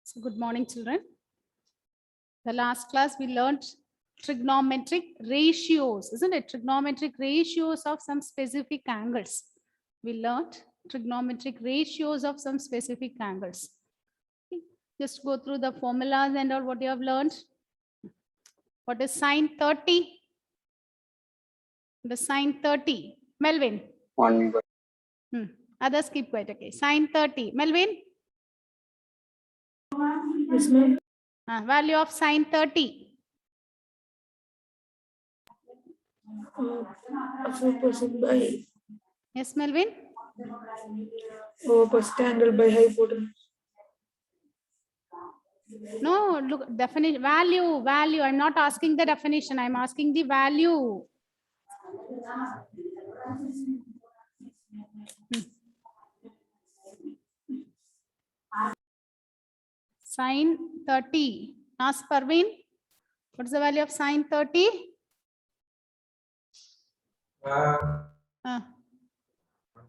So good morning, children. The last class we learned trigonometric ratios, isn't it? Trigonometric ratios of some specific angles. We learned trigonometric ratios of some specific angles. Okay. Just go through the formulas and all what you have learned. What is sine 30? The sine 30. Melvin. 1 by Others keep quiet. Okay. Sine 30. Melvin. yes, ma'am. Value of sine 30. 4% by Yes, Melvin. first angle by hypotenuse. No, look, definition, value. I'm not asking the definition. I'm asking the value. Sine 30. Ask Parveen. What's the value of sine 30? 1 Uh,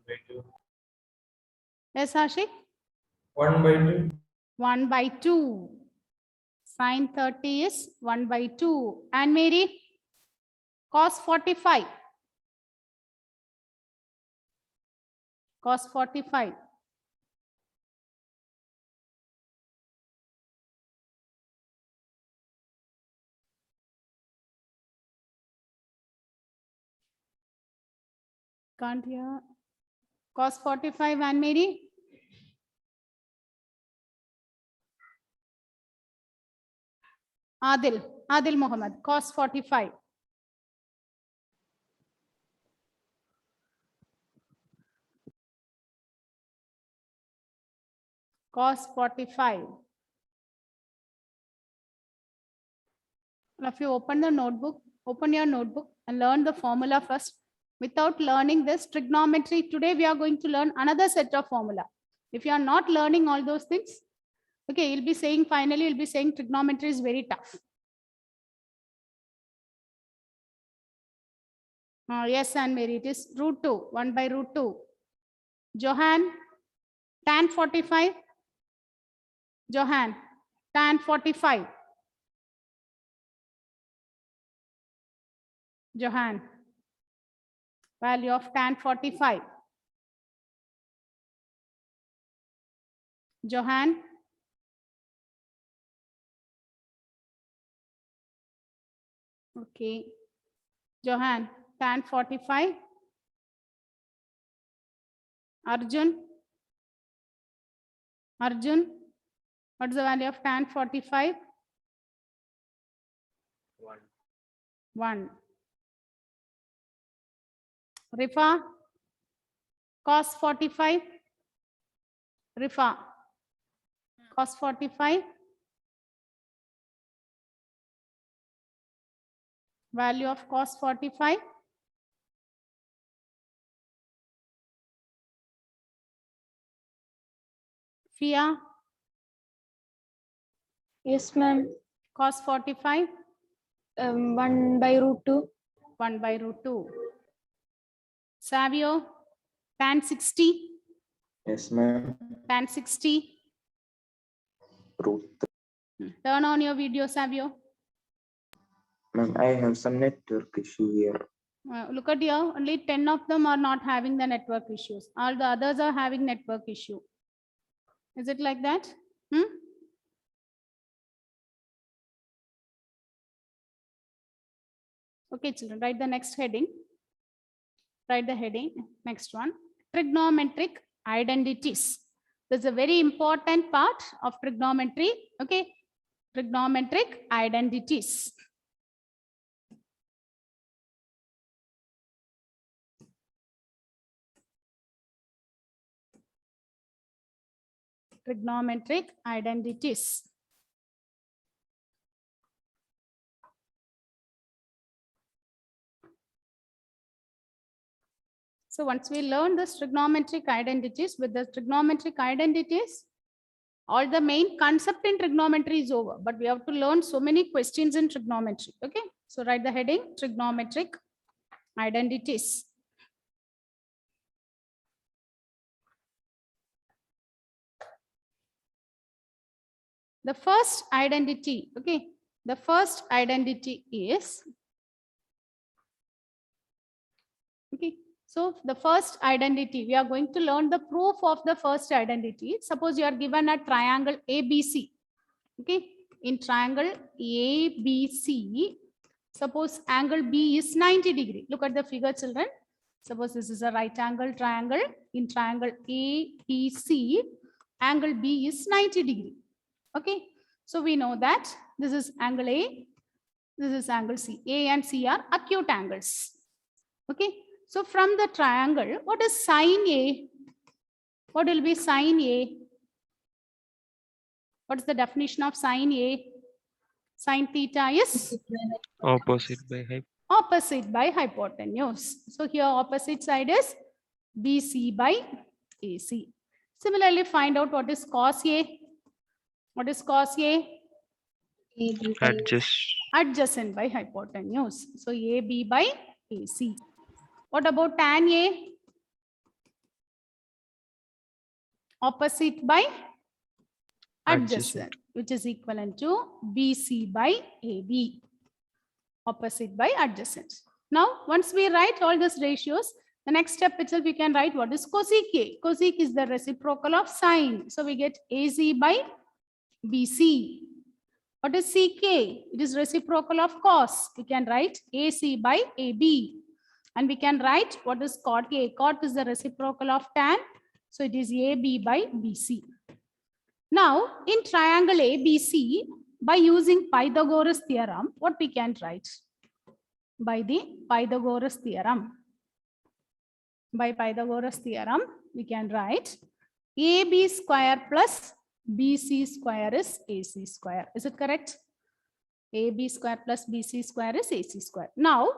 by 2. yes, Ashik? 1 by 2. 1 by 2. Sine 30 is 1 by 2. And Mary? Cos 45. Cos 45. Can't hear. Cos 45 and Mary? Adil Mohammed, cos 45. Cos 45. Now, if you open the notebook, open your notebook and learn the formula first. Without learning this trigonometry, today we are going to learn another set of formula. If you are not learning all those things, okay, you'll be saying finally, you'll be saying trigonometry is very tough. Yes, and Mary, it is root 2, 1 by root 2. Johan, tan 45. Johan, tan 45. Johan, value of tan 45. Johan, okay. Johan, tan 45. Arjun, what's the value of tan 45? 1. 1. Rifa, cos 45. Rifa, cos 45. Value of cos 45. Fia, Yes, ma'am. cos 45. 1 by root 2. 1 by root 2. Savio, tan 60. Yes, ma'am. Tan 60. Root. Turn on your video, Savio. Ma'am, I have some network issue here. Look at here, only 10 of them are not having the network issues. All the others are having network issue. Is it like that? Okay, children, write the next heading. Write the heading, next one. Trigonometric identities. This is a very important part of trigonometry. Okay, trigonometric identities. Trigonometric identities. So once we learn the trigonometric identities, with the trigonometric identities, all the main concept in trigonometry is over, but we have to learn so many questions in trigonometry. Okay, so write the heading, trigonometric identities. The first identity, okay, the first identity is, okay, so the first identity, we are going to learn the proof of the first identity. Suppose you are given a triangle ABC, okay, in triangle ABC, suppose angle B is 90 degree. Look at the figure, children. Suppose this is a right angle triangle. In triangle ABC, angle B is 90 degree. Okay, so we know that this is angle A, this is angle C. A and C are acute angles. Okay, so from the triangle, what is sine A? What will be sine A? What is the definition of sine A? Sine theta is Opposite by hypotenuse. opposite by hypotenuse. So here opposite side is BC by AC. Similarly, find out what is cos A. What is cos A? Adjust. Adjacent by hypotenuse. So AB by AC. What about tan A? Opposite by adjacent, which is equivalent to BC by AB. Opposite by adjacent. Now, once we write all these ratios, the next step itself we can write what is cosec A. Cosec is the reciprocal of sine. So we get AC by BC. What is CK? It is reciprocal of cos. We can write AC by AB. And we can write what is cot A. Cot is the reciprocal of tan. So it is AB by BC. Now, in triangle ABC, by using Pythagoras theorem, what we can write? By the Pythagoras theorem. By Pythagoras theorem, we can write AB square plus BC square is AC square. Is it correct? AB square plus BC square is AC square. Now,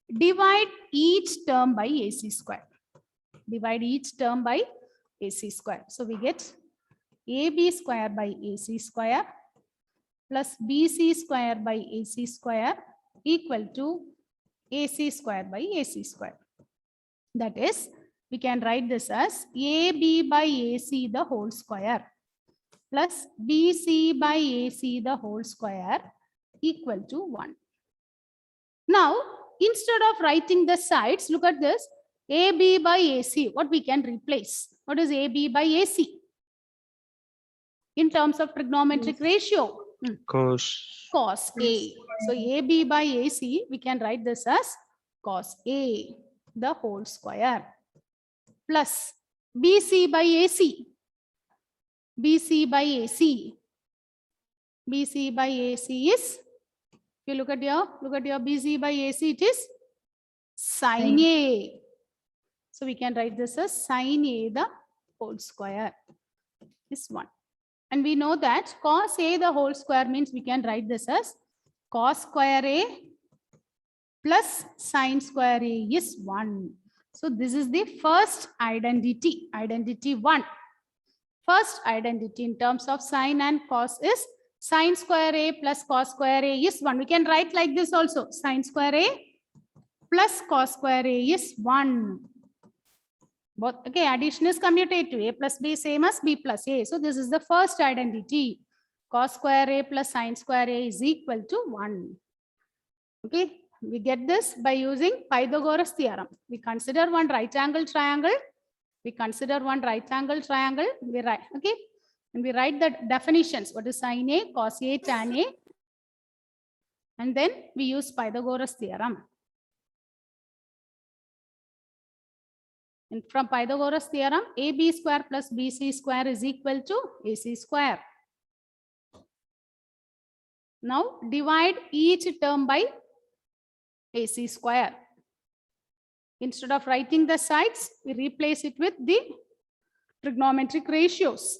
divide each term by AC square. Divide each term by AC square. So we get AB square by AC square plus BC square by AC square equal to AC square by AC square. That is, we can write this as AB by AC the whole square plus BC by AC the whole square equal to 1. Now, instead of writing the sides, look at this. AB by AC, what we can replace? What is AB by AC? In terms of trigonometric ratio, cos A. So AB by AC, we can write this as cos A, the whole square, plus BC by AC. BC by AC. BC by AC is, if you look at your BC by AC, it is sin A. So we can write this as sin A the whole square is 1. And we know that cos A the whole square means we can write this as cos square A plus sin square A is 1. So this is the first identity, identity 1. First identity in terms of sin and cos is sin square A plus cos square A is 1. We can write like this also. Sin square A plus cos square A is 1. Both, okay, addition is commutative. A plus B same as B plus A. So this is the first identity. Cos square A plus sin square A is equal to 1. Okay, we get this by using Pythagoras theorem. We consider one right angle triangle. We consider one right angle triangle. We write, okay, and we write the definitions. What is sin A, cos A, tan A. And then we use Pythagoras theorem. And from Pythagoras theorem, AB square plus BC square is equal to AC square. Now divide each term by AC square. Instead of writing the sides, we replace it with the trigonometric ratios.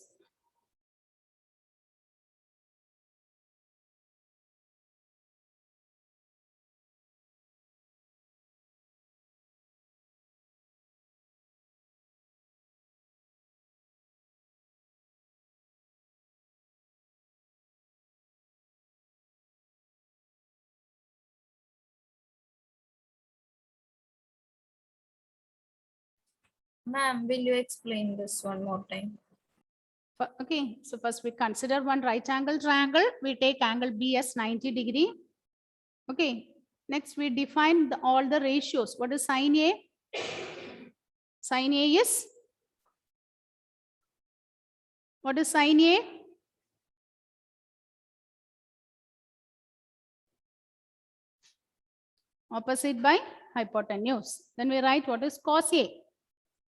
Ma'am, will you explain this one more time? Okay, so first we consider one right angle triangle. We take angle B as 90 degree. Okay, next we define all the ratios. What is sin A? Sin A is, what is sin A? Opposite by hypotenuse. Then we write what is cos A.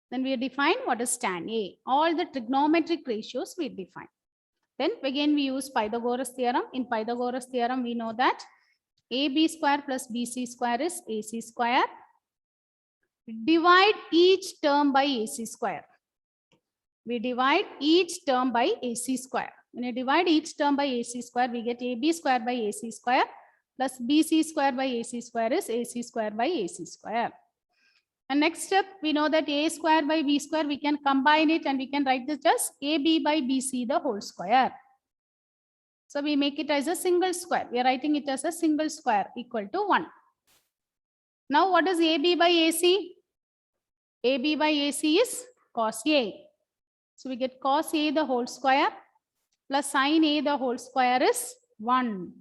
Then we define what is tan A. All the trigonometric ratios we define. Then again we use Pythagoras theorem. In Pythagoras theorem we know that AB square plus BC square is AC square. Divide each term by AC square. We divide each term by AC square. When you divide each term by AC square, we get AB square by AC square plus BC square by AC square is AC square by AC square. And next step, we know that A square by B square, we can combine it and we can write this as AB by BC the whole square. So we make it as a single square. We are writing it as a single square equal to 1. Now what is AB by AC? AB by AC is cos A. So we get cos A the whole square plus sin A the whole square is 1.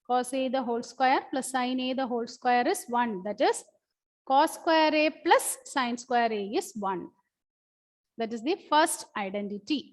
Cos A the whole square plus sin A the whole square is 1. That is cos square A plus sin square A is 1. That is the first identity.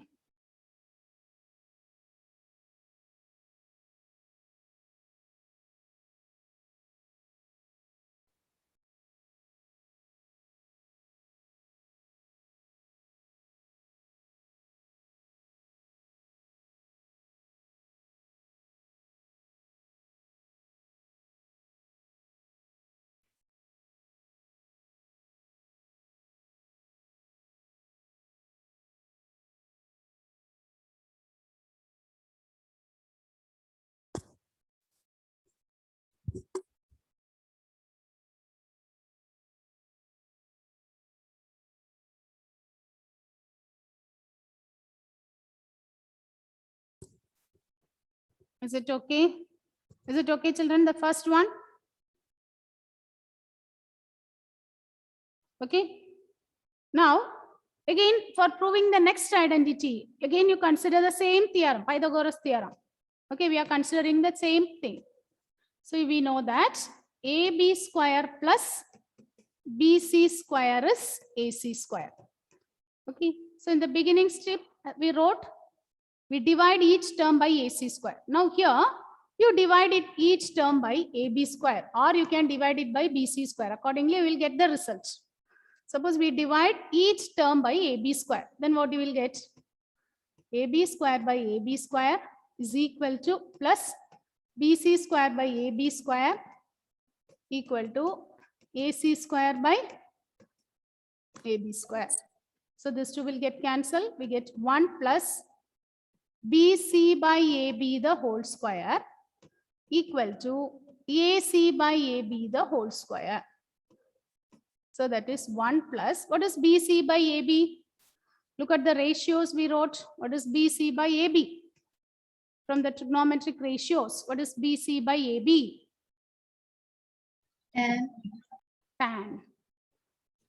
Is it okay? Is it okay, children? The first one? Okay. Now, again, for proving the next identity, again, you consider the same theorem, Pythagoras theorem. Okay, we are considering the same thing. So we know that AB square plus BC square is AC square. Okay, so in the beginning step, we wrote, we divide each term by AC square. Now here, you divide it each term by AB square, or you can divide it by BC square. Accordingly, we will get the result. Suppose we divide each term by AB square, then what you will get? AB square by AB square is equal to plus BC square by AB square equal to AC square by AB square. So this two will get cancelled. We get 1 plus BC by AB the whole square equal to AC by AB the whole square. So that is 1 plus, what is BC by AB? Look at the ratios we wrote. What is BC by AB? From the trigonometric ratios, what is BC by AB? Tan.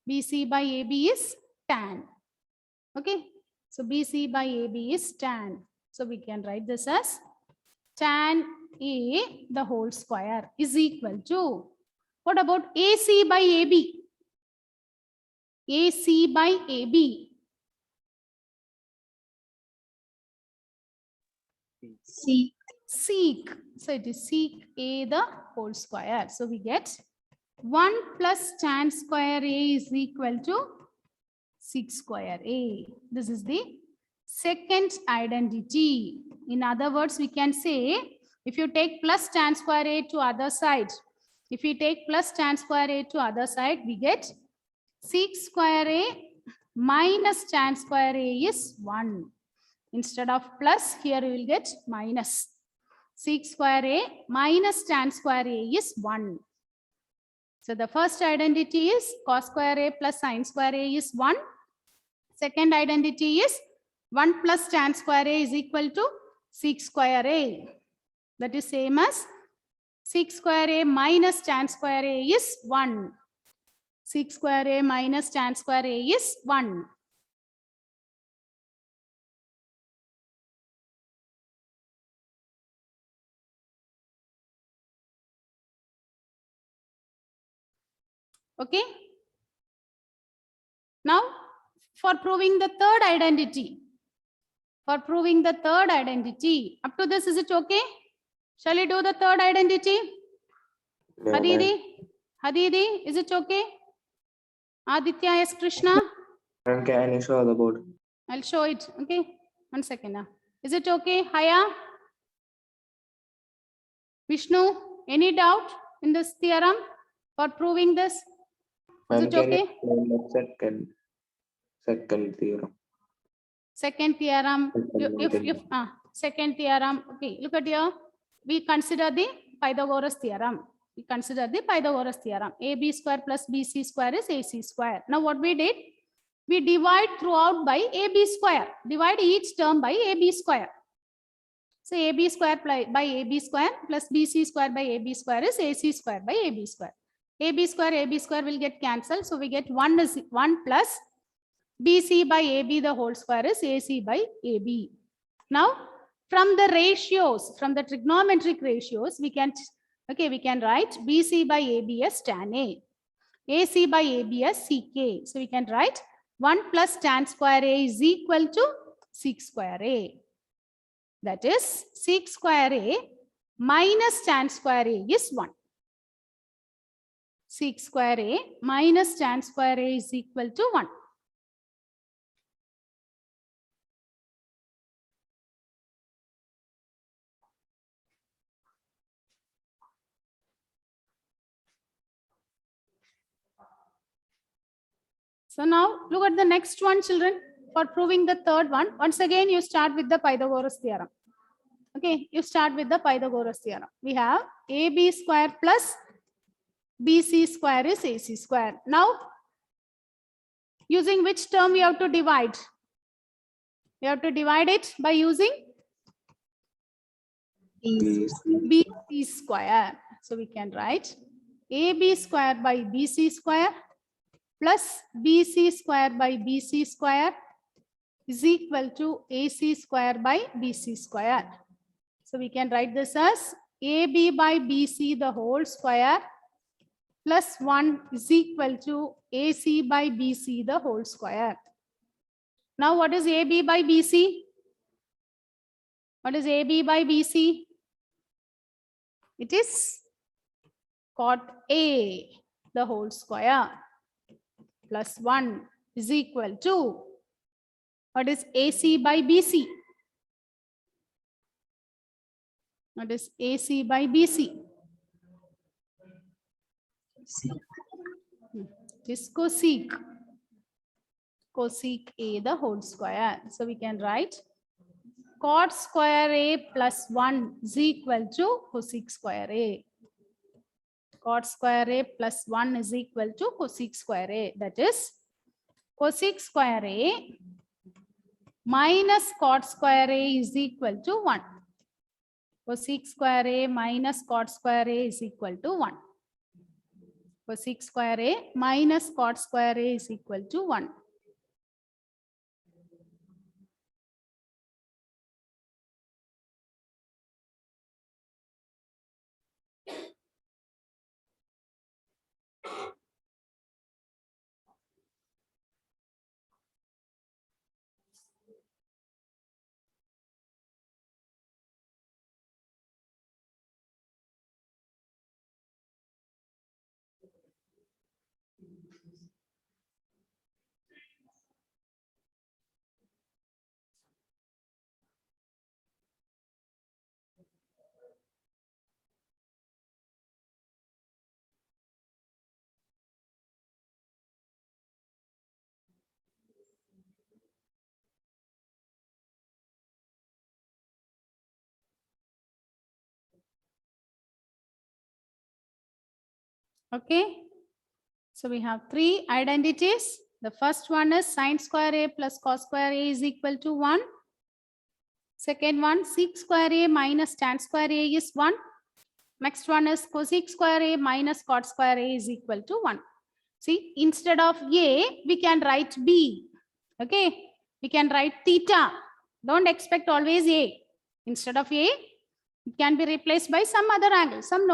BC by AB is tan. Okay, so BC by AB is tan. So we can write this as tan A the whole square is equal to, what about AC by AB? AC by AB. Sec. So it is sec A the whole square. So we get 1 plus tan square A is equal to sec square A. This is the second identity. In other words, we can say, if you take plus tan square A to other side, if we take plus tan square A to other side, we get sec square A minus tan square A is 1. Instead of plus, here we will get minus. Sec square A minus tan square A is 1. So the first identity is cos square A plus sin square A is 1. Second identity is 1 plus tan square A is equal to sec square A. That is same as sec square A minus tan square A is 1. Sec square A minus tan square A is 1. Okay. Now, for proving the third identity, up to this, is it okay? Shall we do the third identity? No, ma'am. Hadidi, is it okay? Aditya, yes, Krishna? Ma'am, can you show the board? I'll show it. Okay, 1 second now. Is it okay? Haya? Vishnu, any doubt in this theorem for proving this? Is Ma'am, it can you okay? explain the second theorem? Second theorem, Second one. second theorem. Okay, look at here. We consider the Pythagoras theorem. AB square plus BC square is AC square. Now what we did? We divide throughout by AB square. Divide each term by AB square. So AB square by AB square plus BC square by AB square is AC square by AB square. AB square will get cancelled. So we get 1 is 1 plus BC by AB the whole square is AC by AB. Now from the ratios, from the trigonometric ratios, we can write BC by AB as tan A, AC by AB as CK. So we can write 1 plus tan square A is equal to sec square A. That is sec square A minus tan square A is 1. Sec square A minus tan square A is equal to 1. So now look at the next one, children. For proving the third one, once again you start with the Pythagoras theorem. Okay, you start with the Pythagoras theorem. We have AB square plus BC square is AC square. Now, using which term we have to divide? We have to divide it by using BC square. So we can write AB square by BC square plus BC square by BC square is equal to AC square by BC square. So we can write this as AB by BC the whole square plus 1 is equal to AC by BC the whole square. Now what is AB by BC? What is AB by BC? It is cot A the whole square plus 1 is equal to, what is AC by BC? What is AC by BC? It is cosec A the whole square. So we can write cot square A plus 1 is equal to cosec square A. Cot square A plus 1 is equal to cosec square A. That is cosec square A minus cot square A is equal to 1. Cosec square A minus cot square A is equal to 1. Cosec square A minus cot square A is equal to 1. Okay. So we have 3 identities. The first one is sin square A plus cos square A is equal to 1. Second one, sec square A minus tan square A is 1. Next one is cosec square A minus cot square A is equal to 1. See, instead of A, we can write B. Okay. We can write theta. Don't expect always A. Instead of A, it can be replaced by some other angle, some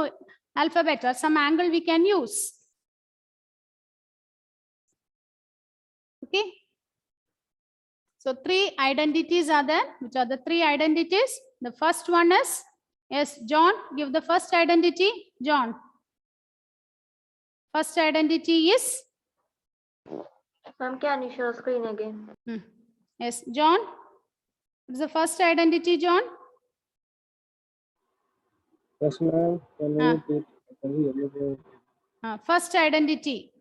alphabet or some angle we can use. Okay. So 3 identities are there. Which are the 3 identities? The first one is, yes, John, give the first identity. John. First identity is, Ma'am, can you show screen again? yes, John. What is the first identity, John? Yes, ma'am. Can Ah. you repeat? Can you repeat? First identity,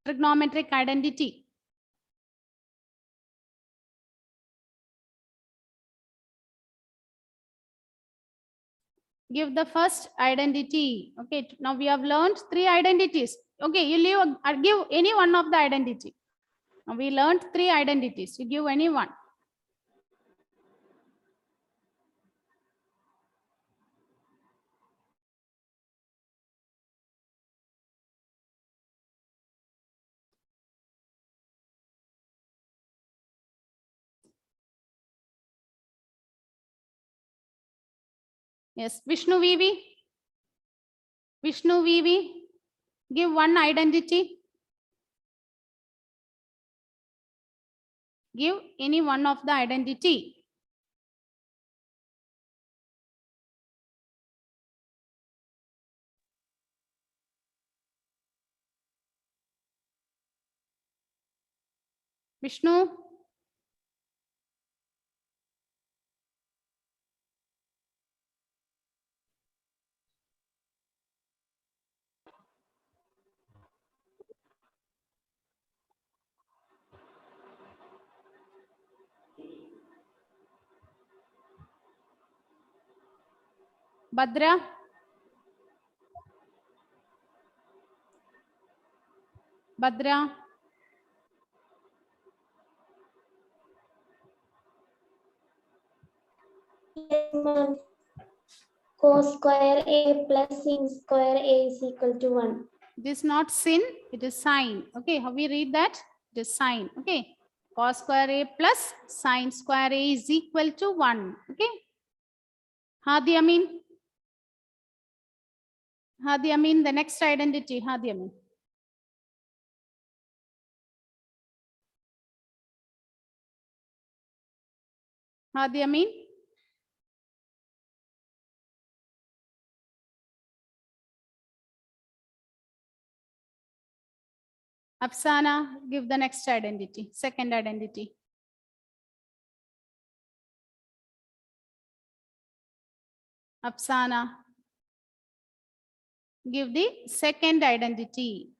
trigonometric identity. Give the first identity. Okay, now we have learned 3 identities. Okay, you leave, give any one of the identity. Now we learned 3 identities. You give any one. Yes, Vishnu VV. Vishnu VV. Give one identity. Give any one of the identity. Vishnu. Bhadra. Bhadra. Yes, ma'am. Cos square A plus sin square A is equal to 1. It is not sin, it is sine. Okay, how we read that? It is sine. Okay, cos square A plus sine square A is equal to 1. Okay, Hadi Amin. Hadi Amin, the next identity, Hadi Amin. Hadi Amin. Afsana, give the next identity, second identity. Afsana, give the second identity.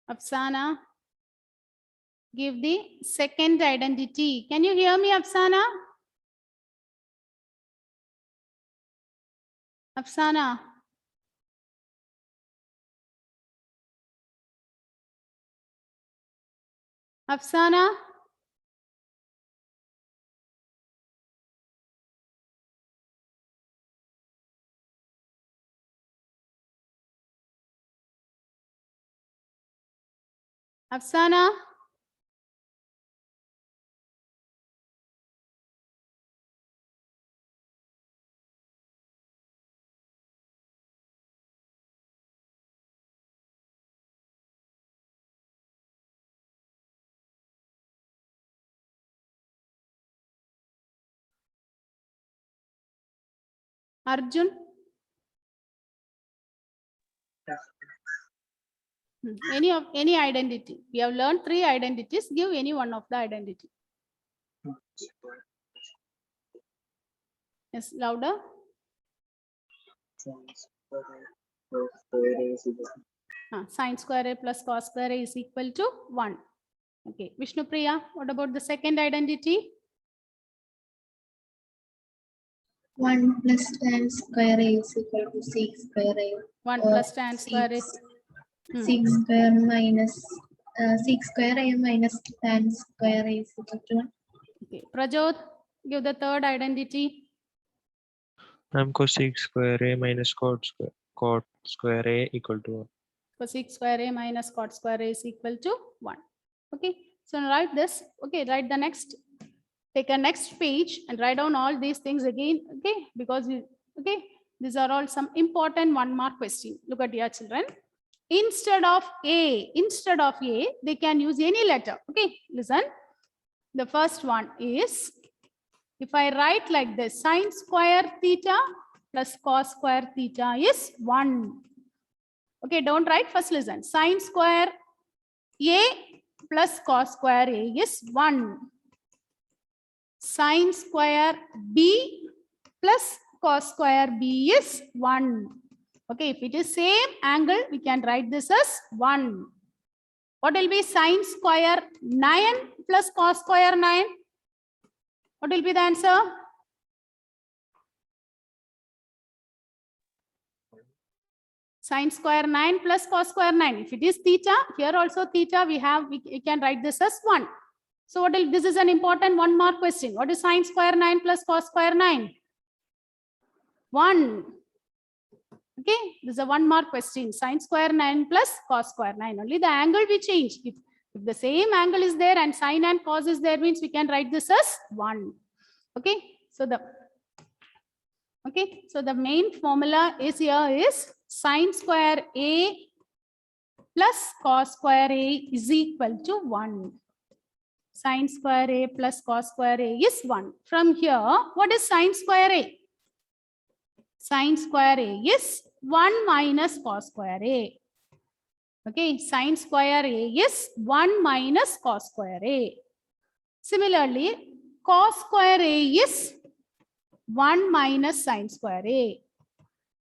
Afsana, give the second identity. Can you hear me, Afsana? Afsana. Afsana. Afsana. Arjun. Any identity. We have learned 3 identities. Give any one of the identity. Yes, louder. Sine square A plus cos square A is equal to 1. Okay, Vishnu Priya, what about the second identity? 1 plus tan square A is equal to 6 square A. 1 or plus tan square A. 6 square minus 6 square A minus tan square A is equal to 1. Okay, Prajot, give the third identity. I'm cosec square A minus cot square A equal to 1. Cosec square A minus cot square A is equal to 1. Okay, so write this. Okay, write the next take a next page and write down all these things again, okay? Because these are all some important 1 mark question. Look at your children. Instead of A, they can use any letter. Okay, listen. The first one is, if I write like this, sine square theta plus cos square theta is 1. Okay, don't write, first listen. Sine square A plus cos square A is 1. Sine square B plus cos square B is 1. Okay, if it is same angle, we can write this as 1. What will be sine square 9 plus cos square 9? What will be the answer? Sine square 9 plus cos square 9. If it is theta, here also theta, we can write this as 1. So what will, this is an important 1 mark question. What is sine square 9 plus cos square 9? 1. Okay, this is a 1 mark question. Sine square 9 plus cos square 9. Only the angle we change. If the same angle is there and sine and cos is there, means we can write this as 1. Okay, so the main formula is here is sine square A plus cos square A is equal to 1. Sine square A plus cos square A is 1. From here, what is sine square A? Sine square A is 1 minus cos square A. Okay, sine square A is 1 minus cos square A. Similarly, cos square A is 1 minus sine square A.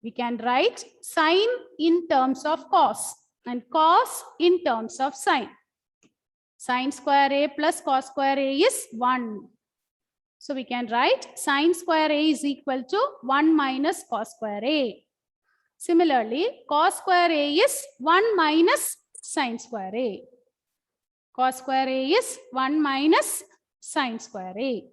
We can write sine in terms of cos and cos in terms of sine. Sine square A plus cos square A is 1. So we can write sine square A is equal to 1 minus cos square A. Similarly, cos square A is 1 minus sine square A. Cos square A is 1 minus sine square A.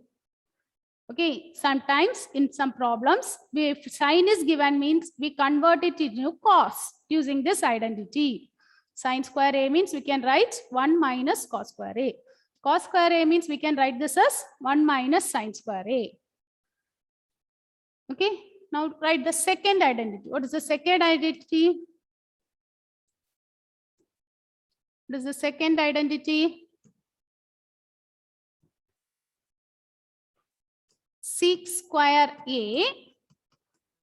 Okay, sometimes in some problems, if sine is given means we convert it into cos using this identity. Sine square A means we can write 1 minus cos square A. Cos square A means we can write this as 1 minus sine square A. Okay, now write the second identity. What is the second identity? What is the second identity? Sec square A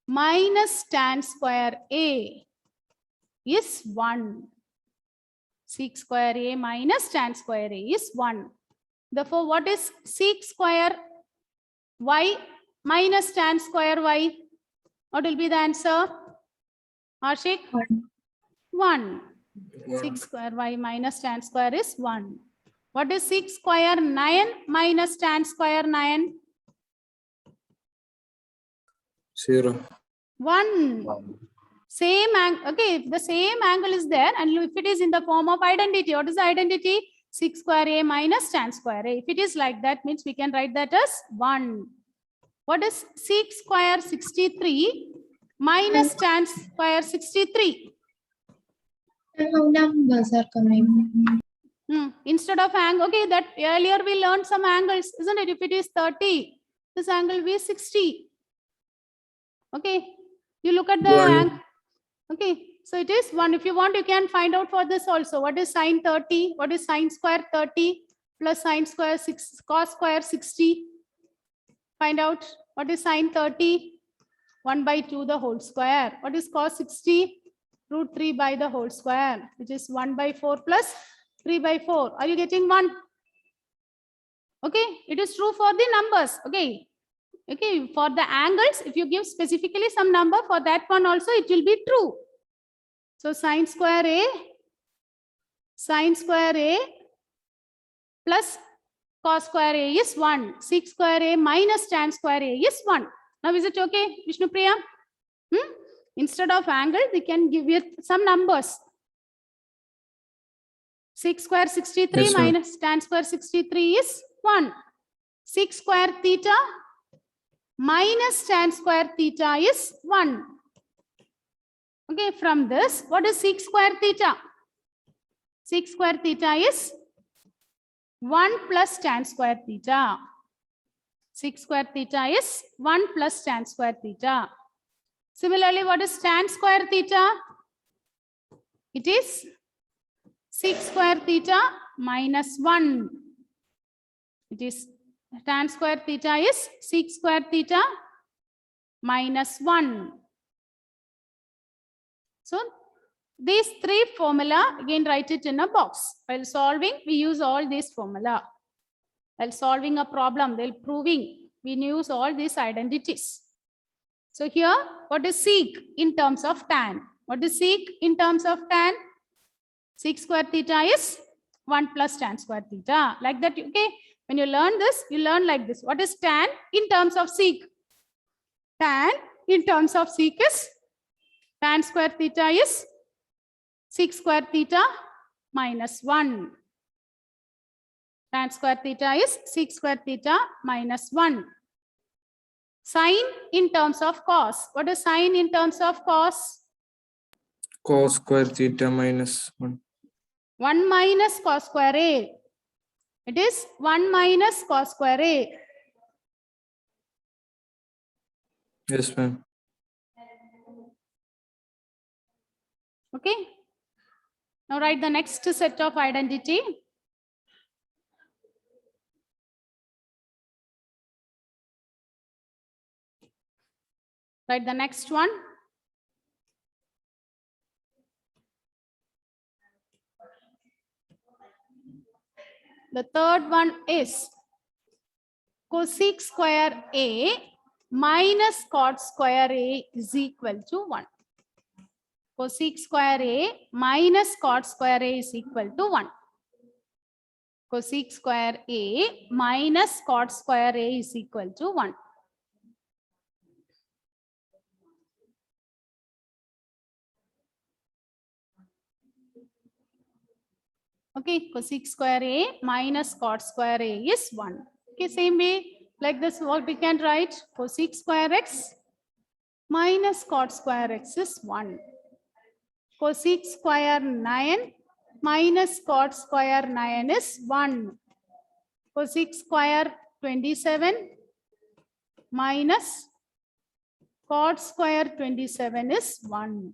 minus tan square A is 1. Sec square A minus tan square A is 1. Therefore, what is sec square Y minus tan square Y? What will be the answer? Ashik? 1. Sec square Y minus tan square is 1. What is sec square 9 minus tan square 9? 0. 1. Same angle. Okay, if the same angle is there and if it is in the form of identity, what is the identity? Sec square A minus tan square A. If it is like that, means we can write that as 1. What is sec square 63 minus tan square 63? How numbers are coming? Instead of angle, okay, that earlier we learned some angles, isn't it? If it is 30, this angle will be 60. Okay, you look at the angle. Okay, so it is 1. If you want, you can find out for this also. What is sine 30? What is sine square 30 plus sine square 6 cos square 60? Find out what is sine 30? 1 by 2 the whole square. What is cos 60? Root 3 by the whole square, which is 1 by 4 plus 3 by 4. Are you getting 1? Okay, it is true for the numbers. Okay. Okay, for the angles, if you give specifically some number for that one also, it will be true. So sine square A plus cos square A is 1. Sec square A minus tan square A is 1. Now is it okay, Vishnu Priya? Instead of angle, we can give you some numbers. Sec square 63 Yes, minus tan square 63 is 1. Sec square theta minus tan square theta is 1. Okay, from this, what is sec square theta? Sec square theta is 1 plus tan square theta. Sec square theta is 1 plus tan square theta. Similarly, what is tan square theta? It is sec square theta minus 1. It is tan square theta is sec square theta minus 1. So these three formula, again write it in a box. While solving, we use all these formula. While solving a problem, while proving, we use all these identities. So here, what is sec in terms of tan? What is sec in terms of tan? Sec square theta is 1 plus tan square theta. Like that, okay? When you learn this, you learn like this. What is tan in terms of sec? Tan in terms of sec is tan square theta is sec square theta minus 1. Tan square theta is sec square theta minus 1. Sine in terms of cos. What is sine in terms of cos? Cos square theta minus 1. 1 minus cos square A. It is 1 minus cos square A. Yes, ma'am. Okay. Now write the next set of identity. Write the next one. The third one is cosec square A minus cot square A is equal to 1. Cosec square A minus cot square A is equal to 1. Cosec square A minus cot square A is equal to 1. Okay, cosec square A minus cot square A is 1. Okay, same way, like this, what we can write? Cosec square x minus cot square x is 1. Cosec square 9 minus cot square 9 is 1. Cosec square 27 minus cot square 27 is 1.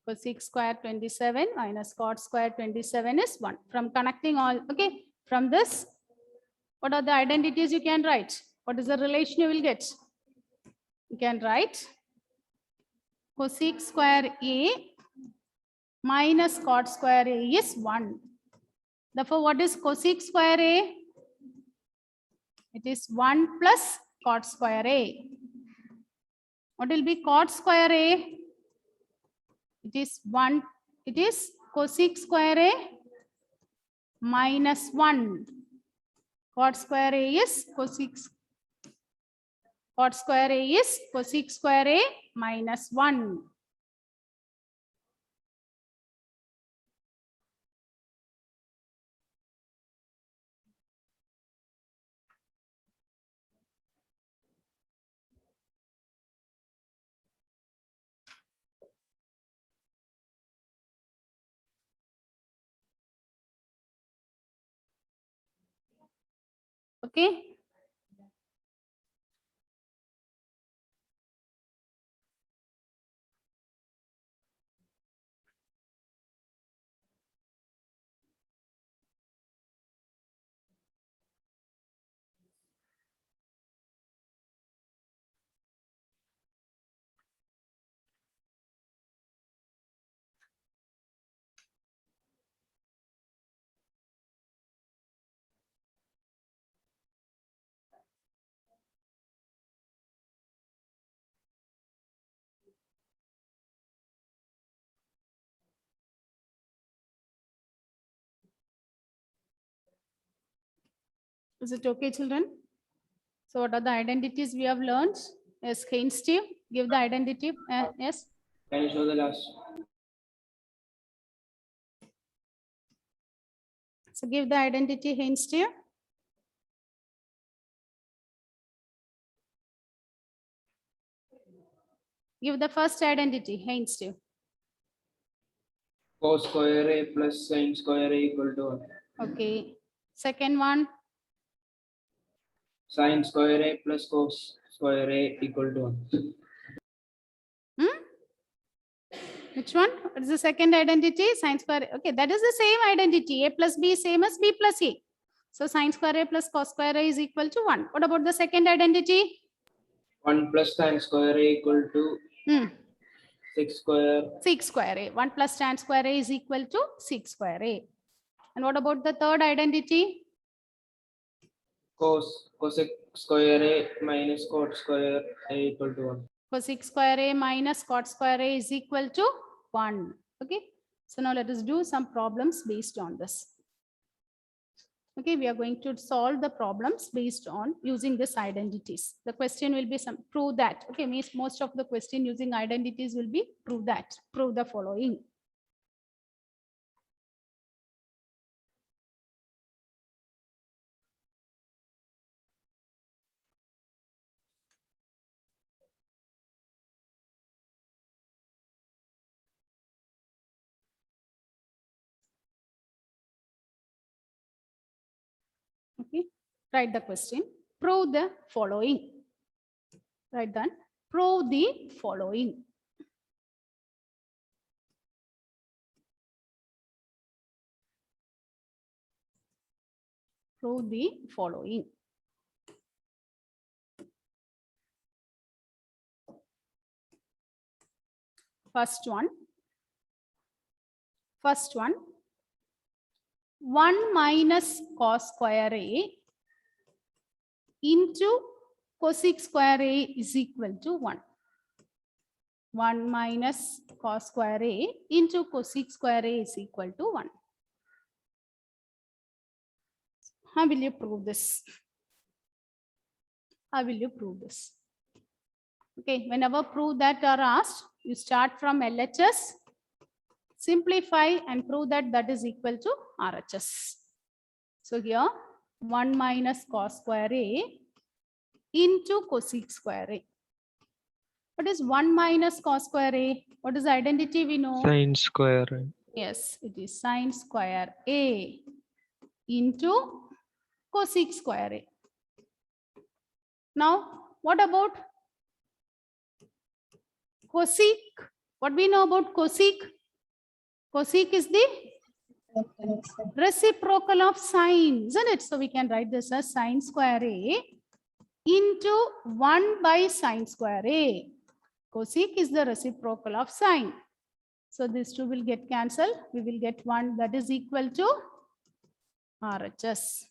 Cosec square 27 minus cot square 27 is 1. From connecting all, okay, from this, what are the identities you can write? What is the relation you will get? You can write cosec square A minus cot square A is 1. Therefore, what is cosec square A? It is 1 plus cot square A. What will be cot square A? It is 1. It is cosec square A minus 1. Cot square A is cosec. Cot square A is cosec square A minus 1. Okay. Is it okay, children? So what are the identities we have learned? Yes, Haynes Steve, give the identity. Yes. Can you show the last? So give the identity, Haynes Steve. Give the first identity, Haynes Steve. Cos square A plus sin square A equal to 1. Okay. Second one. Sin square A plus cos square A equal to 1. Which one? What is the second identity? Sin square. Okay, that is the same identity. A plus B is same as B plus A. So sin square A plus cos square A is equal to 1. What about the second identity? 1 plus tan square A equal to 6 square. 6 square A. 1 plus tan square A is equal to 6 square A. And what about the third identity? Cosec square A minus cot square A equal to 1. Cosec square A minus cot square A is equal to 1. Okay. So now let us do some problems based on this. Okay, we are going to solve the problems based on using these identities. The question will be some prove that. Okay, means most of the question using identities will be prove that, prove the following. Okay, write the question. Prove the following. Write down. Prove the following. Prove the following. First one. 1 minus cos square A into cosec square A is equal to 1. 1 minus cos square A into cosec square A is equal to 1. How will you prove this? How will you prove this? Okay, whenever prove that are asked, you start from LHS, simplify and prove that that is equal to RHS. So here 1 minus cos square A into cosec square A. What is 1 minus cos square A? What is the identity we know? Sin square. Yes, it is sin square A into cosec square A. Now, what about cosec? What we know about cosec? Cosec is the reciprocal of sine, isn't it? So we can write this as sin square A into 1 by sin square A. Cosec is the reciprocal of sine. So these two will get cancelled. We will get 1 that is equal to RHS.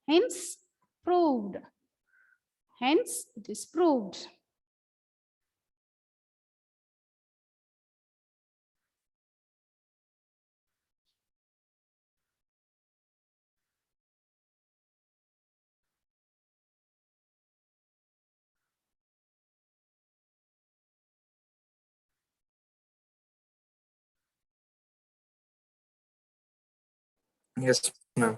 Hence, proved. Hence, it is proved. Yes, ma'am.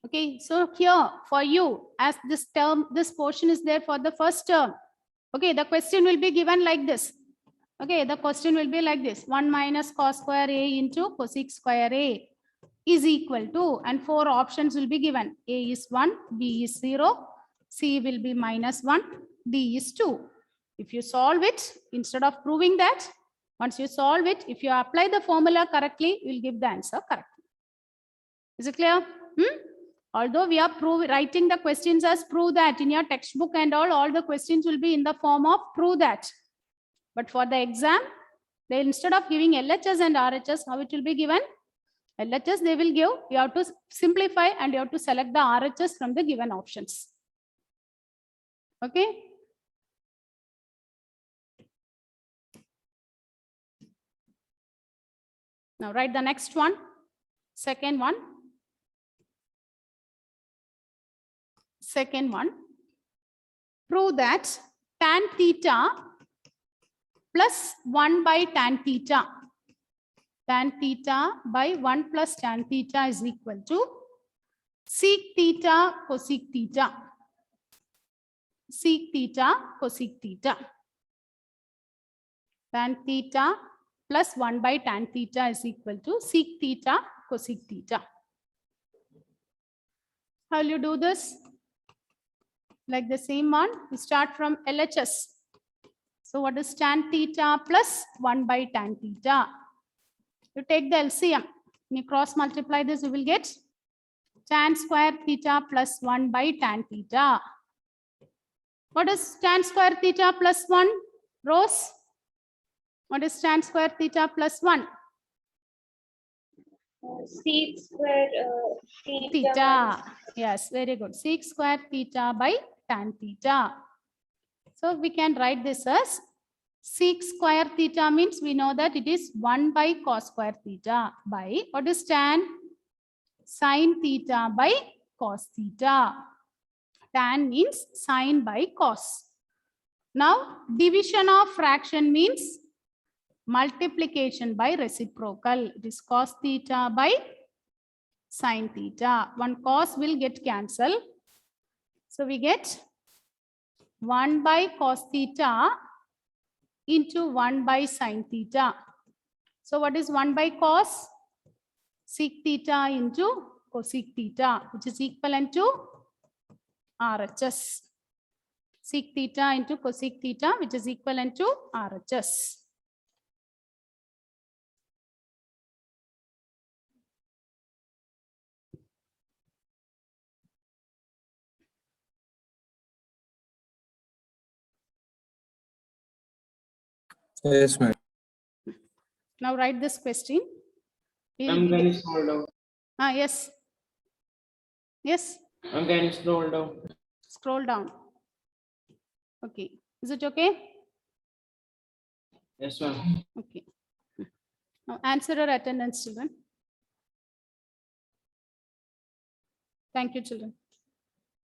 Okay, so here for you, as this term, this portion is there for the first term. Okay, the question will be given like this. Okay, the question will be like this. 1 minus cos square A into cosec square A is equal to, and 4 options will be given. A is 1, B is 0, C will be minus 1, D is 2. If you solve it, instead of proving that, once you solve it, if you apply the formula correctly, you will give the answer correctly. Is it clear? Although we are writing the questions as prove that in your textbook and all the questions will be in the form of prove that. But for the exam, they instead of giving LHS and RHS, how it will be given? LHS they will give, you have to simplify and you have to select the RHS from the given options. Okay. Now write the next one, second one. Second one, prove that tan theta plus 1 by tan theta by 1 plus tan theta is equal to sec theta cosec theta. Sec theta cosec theta. tan theta plus 1 by tan theta is equal to sec theta cosec theta. How will you do this? Like the same one, we start from LHS. So what is tan theta plus 1 by tan theta? You take the LCM. When you cross multiply this, you will get tan square theta plus 1 by tan theta. What is tan square theta plus 1? Rose? What is tan square theta plus 1? Sec square Theta. Yes, very good. Sec square theta by tan theta. So we can write this as sec square theta means we know that it is 1 by cos square theta by what is tan? Sin theta by cos theta. Tan means sin by cos. Now division of fraction means multiplication by reciprocal. It is cos theta by sin theta. One cos will get cancelled. So we get 1 by cos theta into 1 by sin theta. So what is 1 by cos? Sec theta into cosec theta, which is equivalent to RHS. Sec theta into cosec theta, which is equivalent to RHS. Yes, ma'am. Now write this question. I'm going to scroll down. Yes. Yes. I'm going to scroll down. Scroll down. Okay. Is it okay? Yes, ma'am. Okay. Now answer your attendance, children. Thank you, children.